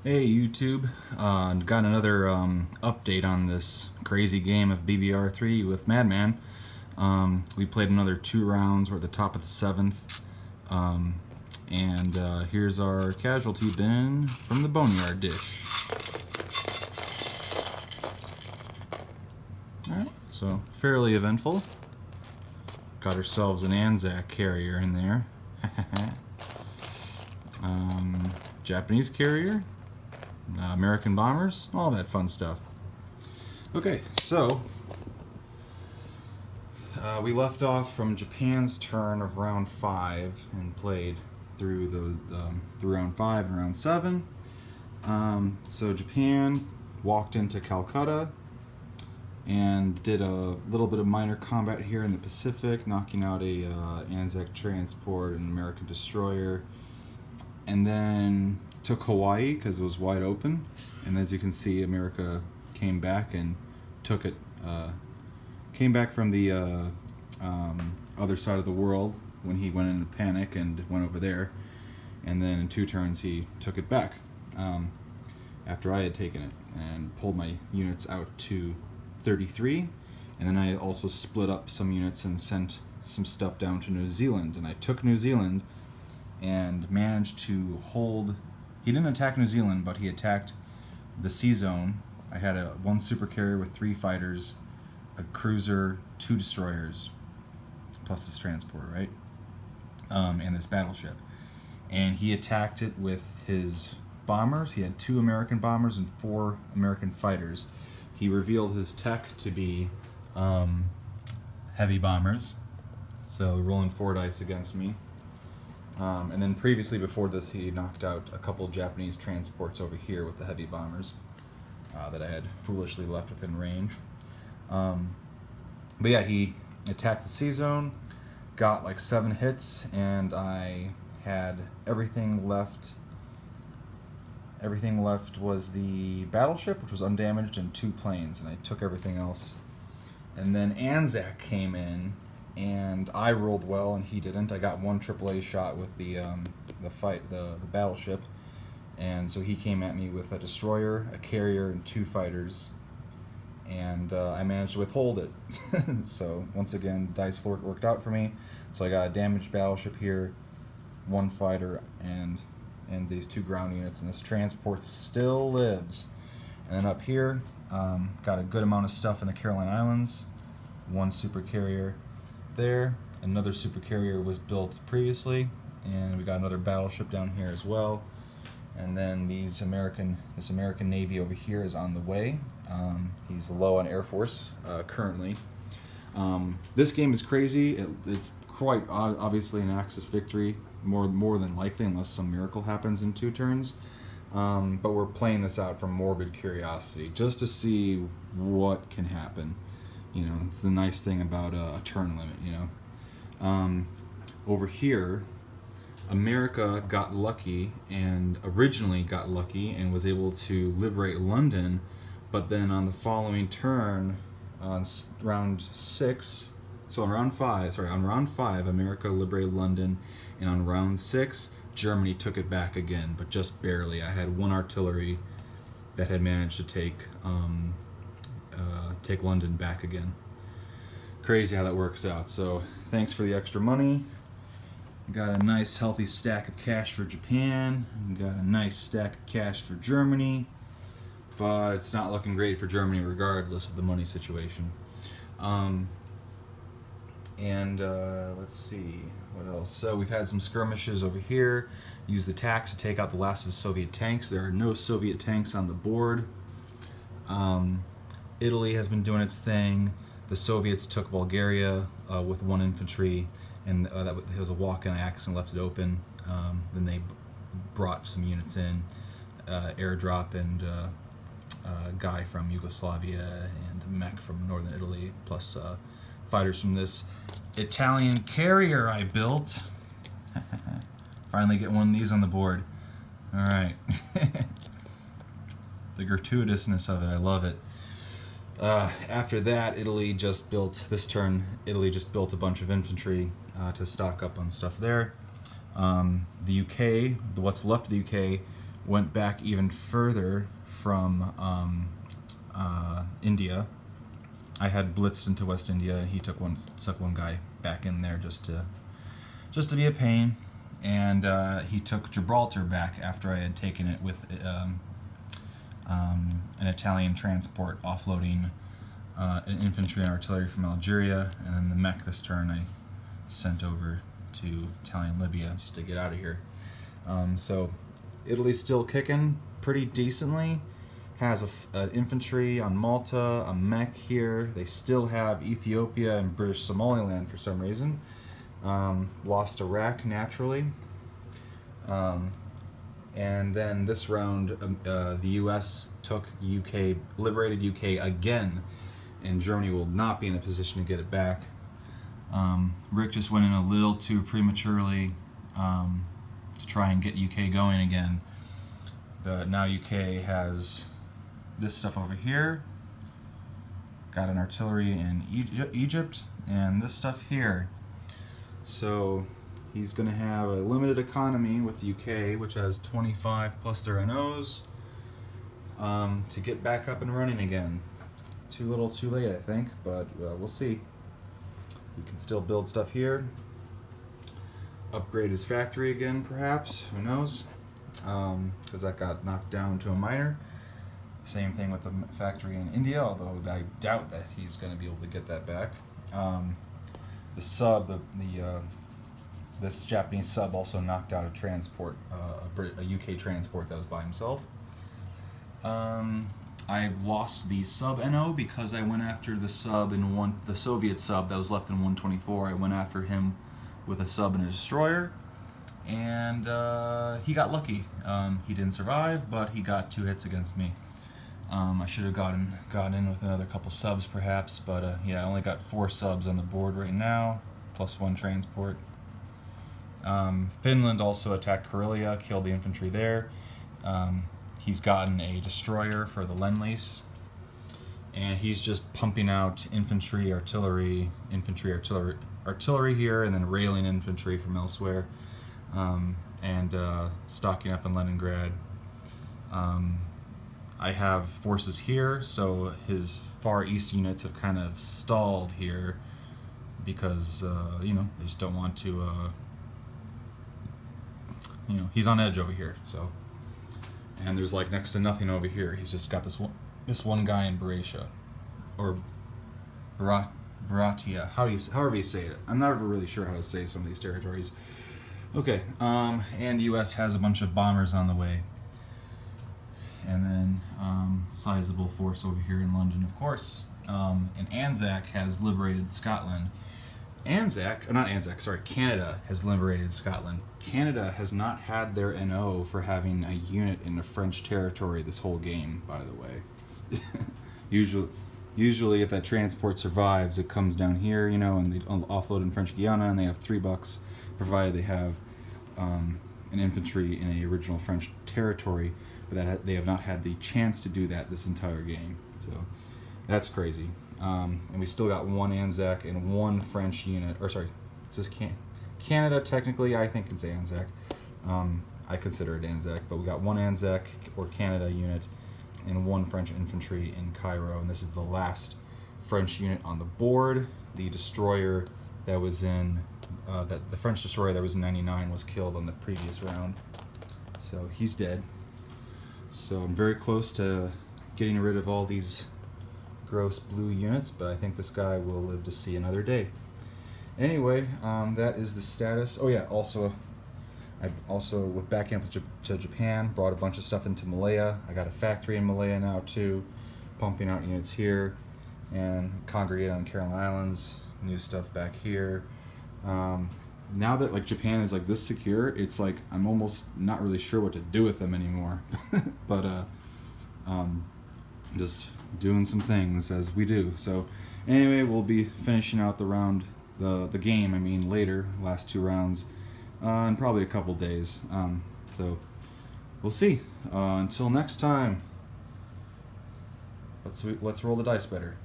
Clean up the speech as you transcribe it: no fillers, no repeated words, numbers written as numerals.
Hey YouTube, got another update on this crazy game of BBR3 with Madman. We played another 2 rounds. We're at the top of the 7th, and here's our casualty bin from the boneyard dish. Alright, so fairly eventful. Got ourselves an Anzac carrier in there. Japanese carrier. American bombers, all that fun stuff. Okay, so we left off from Japan's turn of round 5 and played through round 5 and round 7. So Japan walked into Calcutta and did a little bit of minor combat here in the Pacific, knocking out a Anzac transport and American destroyer, and then took Hawaii because it was wide open. And as you can see, America came back and took it. Came back from the other side of the world when he went into panic and went over there. And then in 2 turns he took it back after I had taken it and pulled my units out to 33. And then I also split up some units and sent some stuff down to New Zealand. And I took New Zealand and managed to hold. He didn't attack New Zealand, but he attacked the sea zone. I had 1 super carrier with 3 fighters, a cruiser, 2 destroyers, plus this transport, right? And this battleship. And he attacked it with his bombers. He had 2 American bombers and 4 American fighters. He revealed his tech to be heavy bombers. So rolling 4 dice against me. And then previously before this, he knocked out a couple Japanese transports over here with the heavy bombers that I had foolishly left within range. But yeah, he attacked the sea zone, got like 7 hits, and I had everything left. Everything left was the battleship, which was undamaged, and 2 planes, and I took everything else. And then Anzac came in, and I rolled well and he didn't. I got 1 AAA shot with the battleship, and so he came at me with a destroyer, a carrier, and 2 fighters, and I managed to withhold it. So once again, dice worked out for me. So I got a damaged battleship here, 1 fighter, and these 2 ground units, and this transport still lives. And then up here, got a good amount of stuff in the Caroline Islands, 1 super carrier there. Another super carrier was built previously, and we got another battleship down here as well. And then this American Navy over here is on the way. He's low on Air Force currently. This game is crazy. It's quite obviously an Axis victory, more than likely, unless some miracle happens in 2 turns. But we're playing this out from morbid curiosity, just to see what can happen. You know, it's the nice thing about a turn limit, you know. Over here, America got lucky, and originally got lucky and was able to liberate London, but then on the following turn, on round 6, so on round 5, America liberated London, and on round 6, Germany took it back again, but just barely. I had 1 artillery that had managed to take London back again. Crazy how that works out. So thanks for the extra money. Got a nice healthy stack of cash for Japan. Got a nice stack of cash for Germany. But it's not looking great for Germany regardless of the money situation. Let's see, what else? So we've had some skirmishes over here. Used the TACs to take out the last of the Soviet tanks. There are no Soviet tanks on the board. Italy has been doing its thing. The Soviets took Bulgaria with 1 infantry, and that was a walk-in. I accidentally left it open. Then they brought some units in, airdrop, and a guy from Yugoslavia and mech from northern Italy, plus fighters from this Italian carrier I built. Finally get one of these on the board. All right. The gratuitousness of it, I love it. After that, this turn, Italy just built a bunch of infantry to stock up on stuff there. The UK, what's left of the UK, went back even further from India. I had blitzed into West India, and he took one guy back in there just to be a pain, and he took Gibraltar back after I had taken it with an Italian transport offloading an infantry and artillery from Algeria, and then the mech this turn I sent over to Italian Libya just to get out of here. So Italy's still kicking pretty decently. Has an infantry on Malta, a mech here. They still have Ethiopia and British Somaliland for some reason. Lost Iraq naturally. And then this round, the U.S. liberated UK again, and Germany will not be in a position to get it back. Rick just went in a little too prematurely to try and get UK going again. But now UK has this stuff over here. Got an artillery in Egypt, and this stuff here. So he's going to have a limited economy with the UK, which has 25 plus their NOs, to get back up and running again. Too little, too late, I think, but we'll see. He can still build stuff here. Upgrade his factory again, perhaps. Who knows? Because that got knocked down to a minor. Same thing with the factory in India, although I doubt that he's going to be able to get that back. The sub, this Japanese sub also knocked out a transport, a UK transport that was by himself. I've lost the sub NO because I went after the sub in the Soviet sub that was left in 124. I went after him with a sub and a destroyer, and he got lucky. He didn't survive, but he got 2 hits against me. I should have gotten in with another couple subs perhaps, but yeah, I only got 4 subs on the board right now, plus 1 transport. Finland also attacked Karelia, killed the infantry there. He's gotten a destroyer for the Lend-Lease, and he's just pumping out infantry, artillery here, and then railing infantry from elsewhere, and stocking up in Leningrad. I have forces here, so his Far East units have kind of stalled here because they just don't want to. He's on edge over here, so. And there's like next to nothing over here. He's just got this one guy in Baratia, or Baratia. However you say it. I'm not really sure how to say some of these territories. Okay, and U.S. has a bunch of bombers on the way, and then sizable force over here in London, of course. And Anzac has liberated Scotland. Canada has liberated Scotland. Canada has not had their NO for having a unit in the French territory this whole game, by the way. Usually if that transport survives, it comes down here, and they offload in French Guiana, and they have $3, provided they have an infantry in a original French territory, but they have not had the chance to do that this entire game. So that's crazy. And we still got 1 Anzac and 1 French unit, or sorry, this is Canada, technically. I think it's Anzac. I consider it Anzac, but we got 1 Anzac or Canada unit and 1 French infantry in Cairo, and this is the last French unit on the board. The destroyer that was in, the French destroyer that was in 99 was killed on the previous round, so he's dead. So I'm very close to getting rid of all these gross blue units, but I think this guy will live to see another day. Anyway, that is the status. Oh yeah, I also with back in to Japan, brought a bunch of stuff into Malaya. I got a factory in Malaya now too, pumping out units here, and congregate on Caroline Islands, new stuff back here. Now that like Japan is like this secure, it's like I'm almost not really sure what to do with them anymore. But just doing some things as we do. So anyway, we'll be finishing out the round, the game, I mean, later, last 2 rounds, in probably a couple days. So we'll see. Until next time, let's roll the dice better.